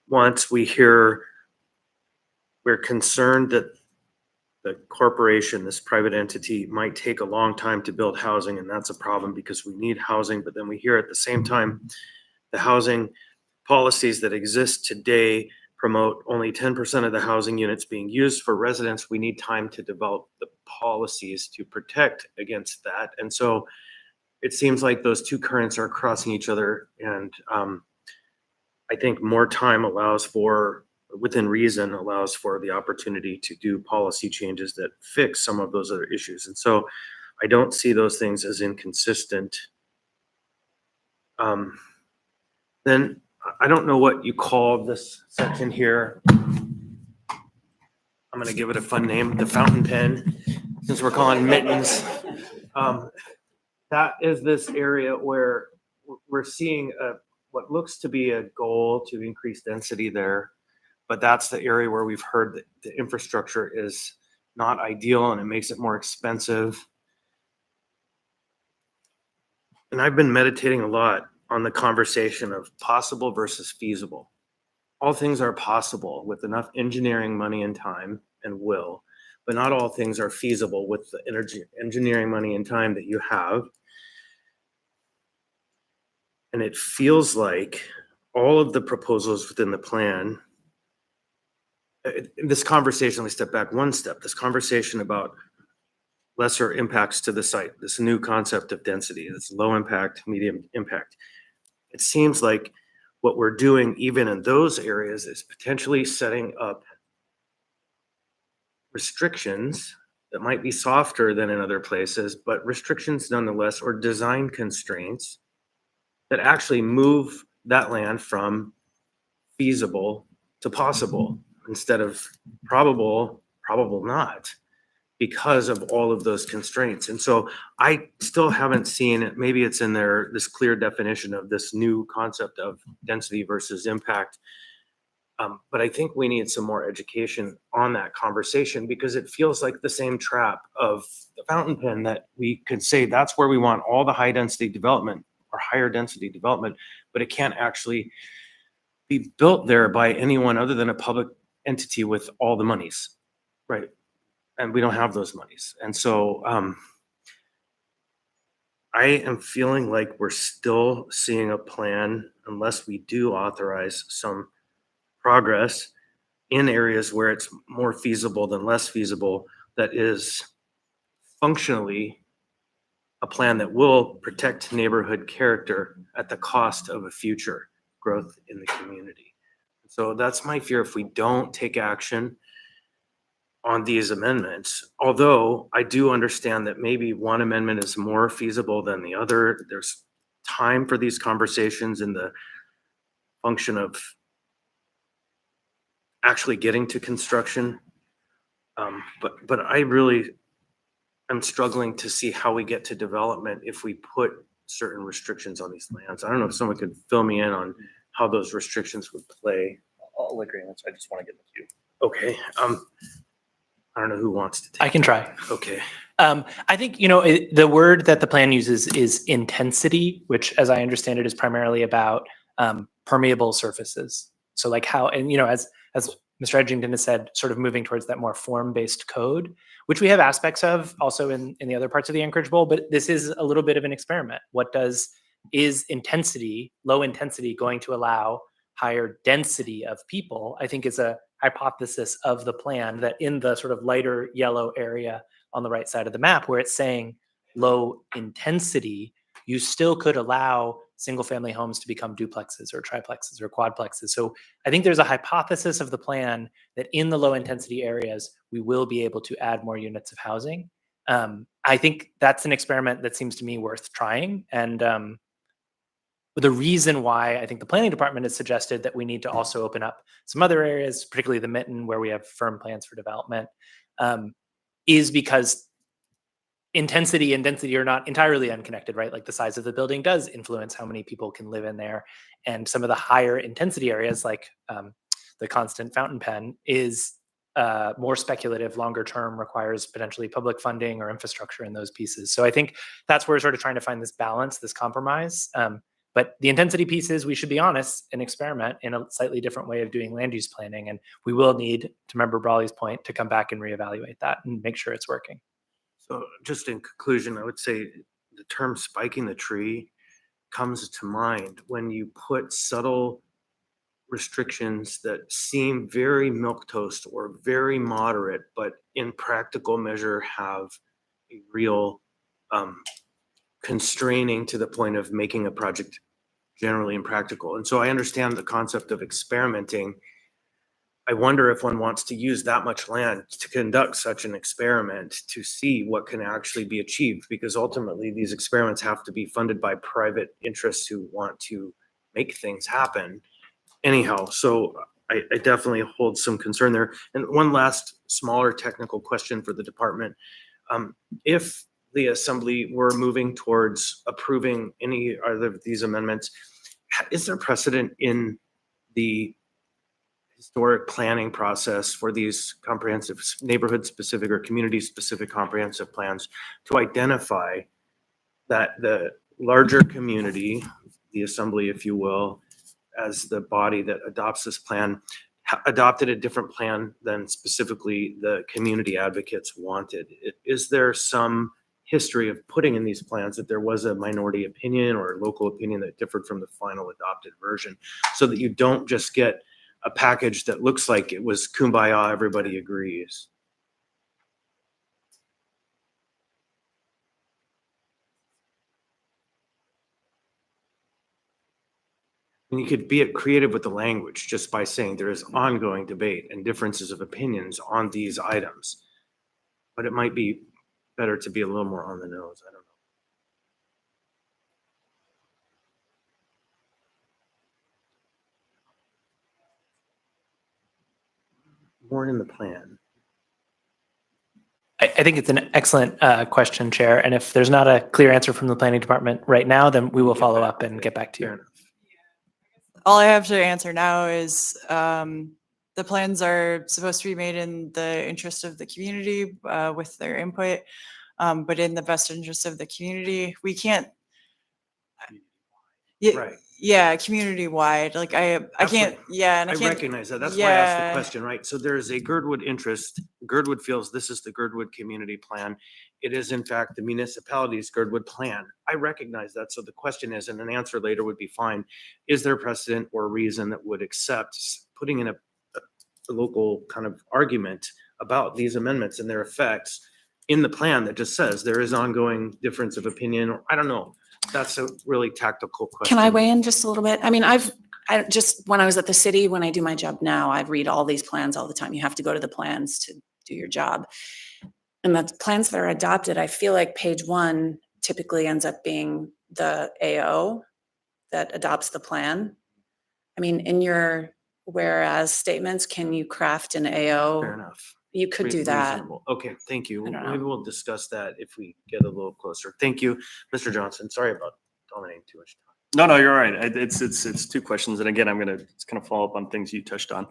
Once we hear, we're concerned that the corporation, this private entity, might take a long time to build housing, and that's a problem because we need housing. But then we hear at the same time, the housing policies that exist today promote only 10% of the housing units being used for residents. We need time to develop the policies to protect against that. And so it seems like those two currents are crossing each other. And I think more time allows for, within reason, allows for the opportunity to do policy changes that fix some of those other issues. And so I don't see those things as inconsistent. Then I don't know what you call this section here. I'm going to give it a fun name, the fountain pen, since we're calling mittens. That is this area where we're seeing what looks to be a goal to increase density there. But that's the area where we've heard that the infrastructure is not ideal and it makes it more expensive. And I've been meditating a lot on the conversation of possible versus feasible. All things are possible with enough engineering money and time and will, but not all things are feasible with the engineering money and time that you have. And it feels like all of the proposals within the plan, this conversation, let me step back one step, this conversation about lesser impacts to the site, this new concept of density, this low impact, medium impact. It seems like what we're doing even in those areas is potentially setting up restrictions that might be softer than in other places, but restrictions nonetheless, or design constraints that actually move that land from feasible to possible instead of probable not, because of all of those constraints. And so I still haven't seen it. Maybe it's in there, this clear definition of this new concept of density versus impact. But I think we need some more education on that conversation, because it feels like the same trap of the fountain pen, that we could say that's where we want all the high density development or higher density development, but it can't actually be built there by anyone other than a public entity with all the monies, right? And we don't have those monies. And so I am feeling like we're still seeing a plan, unless we do authorize some progress in areas where it's more feasible than less feasible, that is functionally a plan that will protect neighborhood character at the cost of a future growth in the community. So that's my fear. If we don't take action, on these amendments, although I do understand that maybe one amendment is more feasible than the other. There's time for these conversations in the function of actually getting to construction. But I really am struggling to see how we get to development if we put certain restrictions on these lands. I don't know if someone could fill me in on how those restrictions would play. All agreements. I just want to get the queue. Okay, I don't know who wants to take. I can try. Okay, I think, the word that the plan uses is intensity, which as I understand it is primarily about permeable surfaces. So like how, and as Mr. Edgington has said, sort of moving towards that more form-based code, which we have aspects of also in the other parts of the Anchorage Bowl, but this is a little bit of an experiment. Is intensity, low intensity, going to allow higher density of people? I think is a hypothesis of the plan that in the sort of lighter yellow area on the right side of the map where it's saying low intensity, you still could allow single family homes to become duplexes or triplexes or quadplexes. So I think there's a hypothesis of the plan that in the low intensity areas, we will be able to add more units of housing. I think that's an experiment that seems to me worth trying. And the reason why I think the planning department has suggested that we need to also open up some other areas, particularly the Mitten, where we have firm plans for development, is because intensity and density are not entirely unconnected, right? Like the size of the building does influence how many people can live in there. And some of the higher intensity areas, like the constant fountain pen, is more speculative, longer term, requires potentially public funding or infrastructure in those pieces. So I think that's where we're sort of trying to find this balance, this compromise. But the intensity piece is, we should be honest, an experiment in a slightly different way of doing land use planning. And we will need, to Member Brawley's point, to come back and reevaluate that and make sure it's working. so just in conclusion, I would say the term spiking the tree comes to mind when you put subtle restrictions that seem very milquetoast or very moderate, but in practical measure have a real constraining to the point of making a project generally impractical. And so I understand the concept of experimenting. I wonder if one wants to use that much land to conduct such an experiment to see what can actually be achieved, because ultimately these experiments have to be funded by private interests who want to make things happen. Anyhow, so I definitely hold some concern there. And one last smaller technical question for the department. If the assembly were moving towards approving any other of these amendments, is there precedent in the historic planning process for these comprehensive neighborhood specific or community specific comprehensive plans to identify that the larger community, the assembly, if you will, as the body that adopts this plan, adopted a different plan than specifically the community advocates wanted? Is there some history of putting in these plans that there was a minority opinion or local opinion that differed from the final adopted version, so that you don't just get a package that looks like it was kumbaya, everybody agrees? And you could be creative with the language just by saying there is ongoing debate and differences of opinions on these items. But it might be better to be a little more on the nose. I don't know. More in the plan. I think it's an excellent question, Chair. And if there's not a clear answer from the planning department right now, then we will follow up and get back to Fair you. enough. All I have to answer now is the plans are supposed to be made in the interest of the community with their input, but in the best interest of the community. We can't. Yeah, Right. yeah, community wide. Like I That's can't. what- Yeah, and I I can't. recognize that. That's why I asked the yeah. question, right? So there is a Girdwood interest. Girdwood feels this is the Girdwood community plan. It is in fact the municipality's Girdwood plan. I recognize that. So the question is, and an answer later would be fine, is there precedent or reason that would accept putting in a local kind of argument about these amendments and their effects in the plan that just says there is ongoing difference of opinion? Or I don't know. That's a really tactical question. Can I weigh in just a little bit? I mean, I just, when I was at the city, when I do my job now, I read all these plans all the time. You have to go to the plans to do your job. And the plans that are adopted, I feel like page 1 typically ends up being the AO that adopts the plan. I mean, in your whereas statements, can you craft an AO? Fair enough. You could do that. Reasonable. Okay, thank you. I don't know. Maybe we'll discuss that if we get a little closer. Thank you, Mr. Johnson. Sorry about dominating too much time. No, you're right. It's two questions. And again, I'm going to kind of follow up on things you touched on.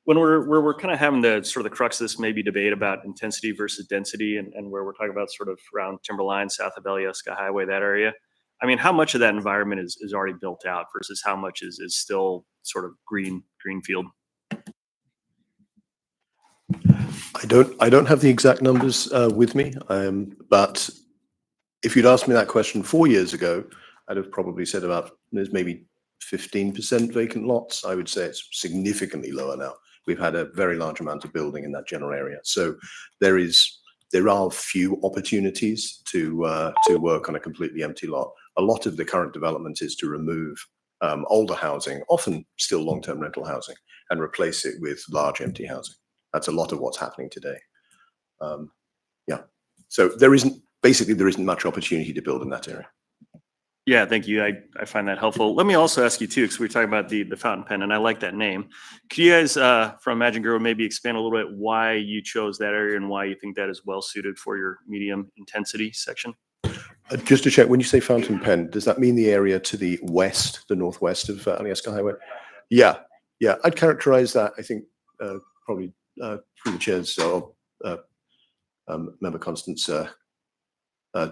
When we're kind of having the sort of the crux of this maybe debate about intensity versus density and where we're talking about sort of around Timberline, south of Alyeska Highway, that area. I mean, how much of that environment is already built out versus how much is still sort of greenfield? I don't have the exact numbers with me, but if you'd asked me that question 4 years ago, I'd have probably said about there's maybe 15% vacant lots. I would say it's significantly lower now. We've had a very large amount of building in that general area, so there are few opportunities to work on a completely empty lot. A lot of the current development is to remove older housing, often still long-term rental housing, and replace it with large empty housing. That's a lot of what's happening today. Yeah, so there isn't much opportunity to build in that area. Yeah, thank you. I find that helpful. Let me also ask you too, because we were talking about the fountain pen, and I like that name. Could you guys from Imagine Girl maybe expand a little bit why you chose that area and why you think that is well suited for your medium intensity section? Just to check, when you say fountain pen, does that mean the area to the west, the northwest of Alyeska Highway? Yeah, I'd characterize that, I think, probably through the chairs or Member Constance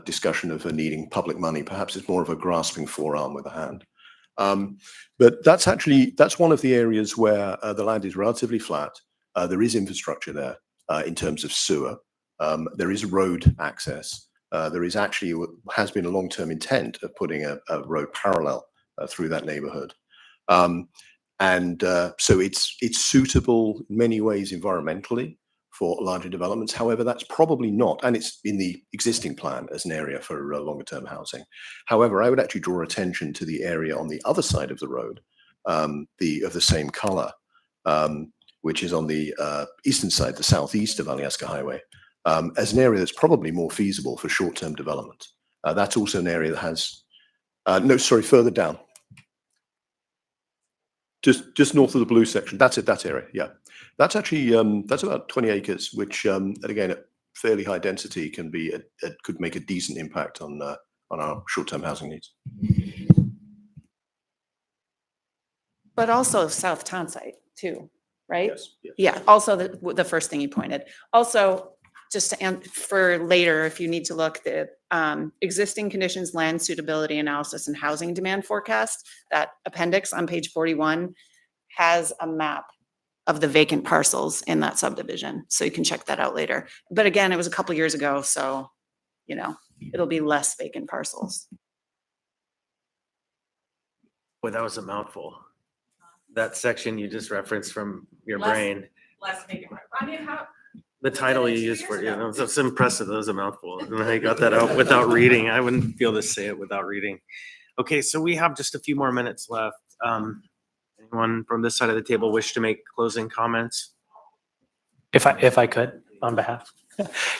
discussion of needing public money. Perhaps it's more of a grasping forearm with a hand. But that's one of the areas where the land is relatively flat. There is infrastructure there in terms of sewer. There is road access. There is has been a long-term intent of putting a road parallel through that neighborhood. So it's suitable in many ways environmentally for larger developments. However, that's probably not, and it's in the existing plan as an area for longer term housing. However, I would actually draw attention to the area on the other side of the road, of the same color, which is on the eastern side, the southeast of Alyeska Highway, as an area that's probably more feasible for short term development. That's also an area that has, further down. Just north of the blue section. That's it, that area, yeah. That's actually, that's about 20 acres, which, again, at fairly high density could make a decent impact on our short-term housing needs. But also South Townsite too, right? Yes. Yeah, also the first thing you pointed. Also, just to for later, if you need to look, the existing conditions, land suitability analysis and housing demand forecast, that appendix on page 41 has a map of the vacant parcels in that subdivision. So you can check that out later. But again, it was a couple years ago, so, it'll be less vacant parcels. Boy, that was a mouthful. That section you just referenced from your Less- brain. Less vacant. I mean, how? The title you used for it, that's impressive. That was a mouthful. And I got that out without reading. I wouldn't be able to say it without reading. Okay, so we have just a few more minutes left. Anyone from this side of the table wish to make closing comments? If I could, on behalf.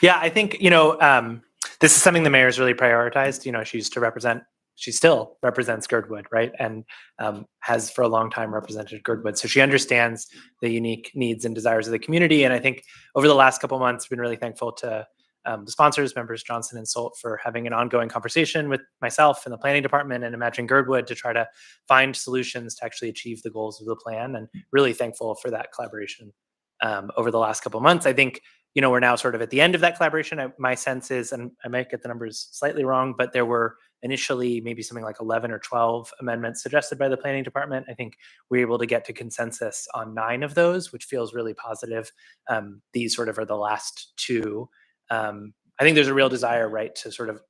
Yeah, I think, this is something the mayor's really prioritized. She still represents Girdwood, right? And has for a long time represented Girdwood. So she understands the unique needs and desires of the community. And I think over the last couple of months, I've been really thankful to the sponsors, members Johnson and Solt, for having an ongoing conversation with myself and the planning department and Imagine Girdwood to try to find solutions to actually achieve the goals of the plan. And really thankful for that collaboration over the last couple of months. I think, we're now sort of at the end of that collaboration. My sense is, and I might get the numbers slightly wrong, but there were initially maybe something like 11 or 12 amendments suggested by the planning department. I think we were able to get to consensus on 9 of those, which feels really positive. These sort of are the last 2. I think there's a real desire, right, to sort of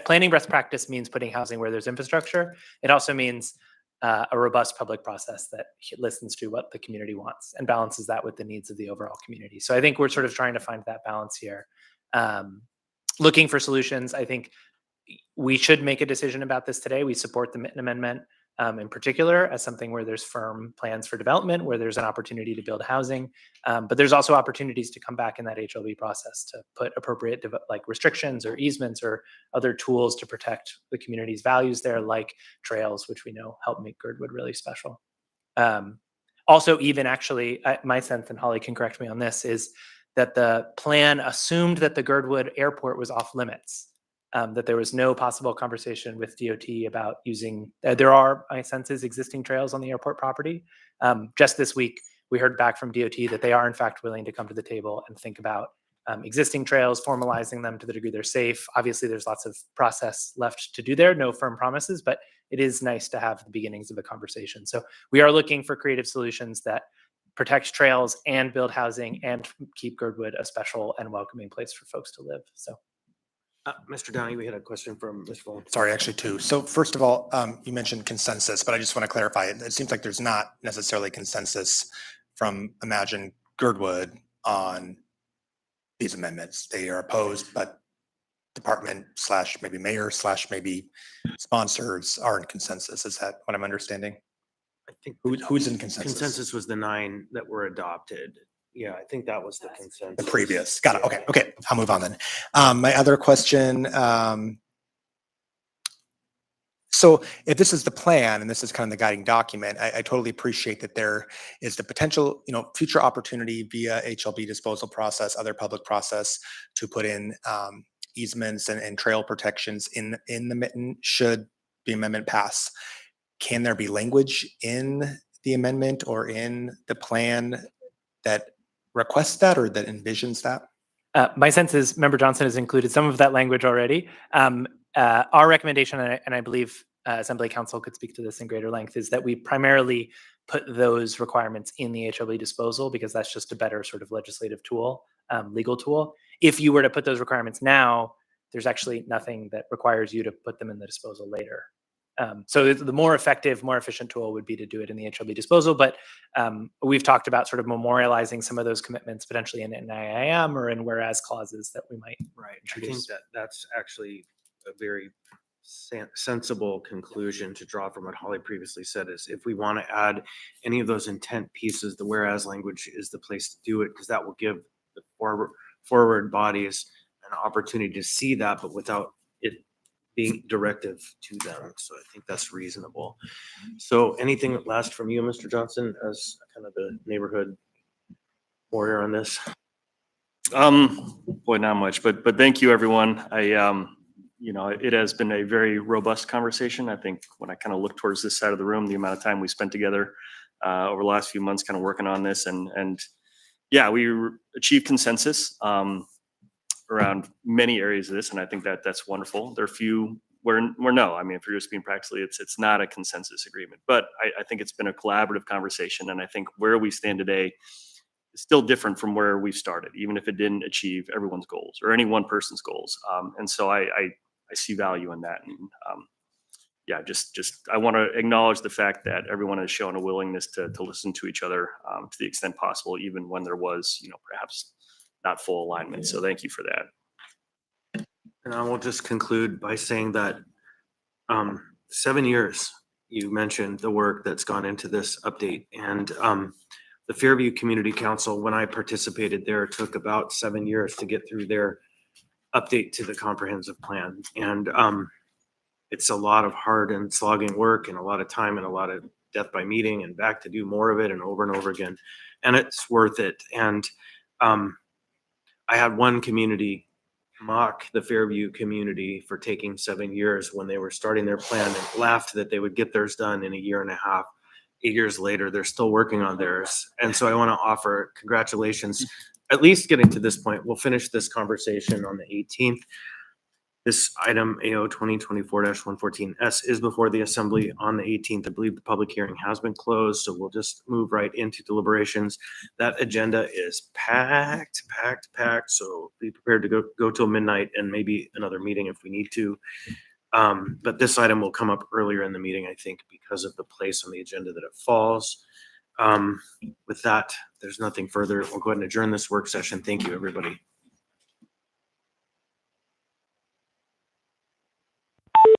planning best practice means putting housing where there's infrastructure. It also means a robust public process that listens to what the community wants and balances that with the needs of the overall community. So I think we're sort of trying to find that balance here. Looking for solutions. I think we should make a decision about this today. We support the Mitten Amendment. in particular as something where there's firm plans for development, where there's an opportunity to build housing. But there's also opportunities to come back in that HLB process to put appropriate like restrictions or easements or other tools to protect the community's values there, like trails, which we know help make Girdwood really special. Also, even actually, my sense, and Holly can correct me on this, is that the plan assumed that the Girdwood airport was off limits, that there was no possible conversation with DOT about using, there are, my sense is, existing trails on the airport property. Just this week, we heard back from DOT that they are in fact willing to come to the table and think about existing trails, formalizing them to the degree they're safe. Obviously, there's lots of process left to do there, no firm promises, but it is nice to have the beginnings of a conversation. So we are looking for creative solutions that protect trails and build housing and keep Girdwood a special and welcoming place for folks to live. So, Mr. Downey, we had a question from Ms. Bowen. Sorry, actually two. So first of all, you mentioned consensus, but I just want to clarify. It seems like there's not necessarily consensus from Imagine Girdwood on these amendments. They are opposed, but department / maybe mayor / maybe sponsors are in consensus. Is that what I'm understanding? I think Who's in consensus? consensus was the 9 that were adopted. Yeah, I think that was the consensus. The previous. Got it. Okay. I'll move on then. My other question. So if this is the plan and this is kind of the guiding document, I totally appreciate that there is the potential, future opportunity via HLB disposal process, other public process to put in easements and trail protections in the mitten should the amendment pass. Can there be language in the amendment or in the plan that requests that or that envisions that? My sense is Member Johnson has included some of that language already. Our recommendation, and I believe Assembly Council could speak to this in greater length, is that we primarily put those requirements in the HLB disposal because that's just a better sort of legislative tool, legal tool. If you were to put those requirements now, there's actually nothing that requires you to put them in the disposal later. So the more effective, more efficient tool would be to do it in the HLB disposal. But we've talked about sort of memorializing some of those commitments potentially in an IIM or in whereas clauses that we might I think that's actually a very sensible conclusion to draw from what Holly previously said, is if we want to add any of those intent pieces, the whereas language is the place to do it, because that will give the forward bodies an opportunity to see that, but without it being directive to them. So I think that's reasonable. So anything last from you, Mr. Johnson, as kind of the neighborhood warrior on this? Boy, not much, but thank you, everyone. It has been a very robust conversation. I think when I kind of look towards this side of the room, the amount of time we spent together over the last few months kind of working on this, and yeah, we achieved consensus around many areas of this, and I think that's wonderful. There are few where no, I mean, if you're just being practically, it's not a consensus agreement, but I think it's been a collaborative conversation, and I think where we stand today is still different from where we've started, even if it didn't achieve everyone's goals or any one person's goals. And so I see value in that. And yeah, just I want to acknowledge the fact that everyone has shown a willingness to listen to each other to the extent possible, even when there was, perhaps not full alignment. So thank you for that. And I will just conclude by saying that 7 years, you mentioned the work that's gone into this update, and the Fairview Community Council, when I participated there, took about 7 years to get through their update to the comprehensive plan. And it's a lot of hard and slogging work and a lot of time and a lot of death by meeting and back to do more of it and over again. And it's worth it. And I had one community mock the Fairview community for taking 7 years when they were starting their plan, and laughed that they would get theirs done in a year and a half. 8 years later, they're still working on theirs. And so I want to offer congratulations, at least getting to this point. We'll finish this conversation on the 18th. This item AO 2024-114S is before the Assembly on the 18th. I believe the public hearing has been closed, so we'll just move right into deliberations. That agenda is packed. So be prepared to go till midnight and maybe another meeting if we need to. But this item will come up earlier in the meeting, I think, because of the place on the agenda that it falls. With that, there's nothing further. We'll go ahead and adjourn this work session. Thank you, everybody.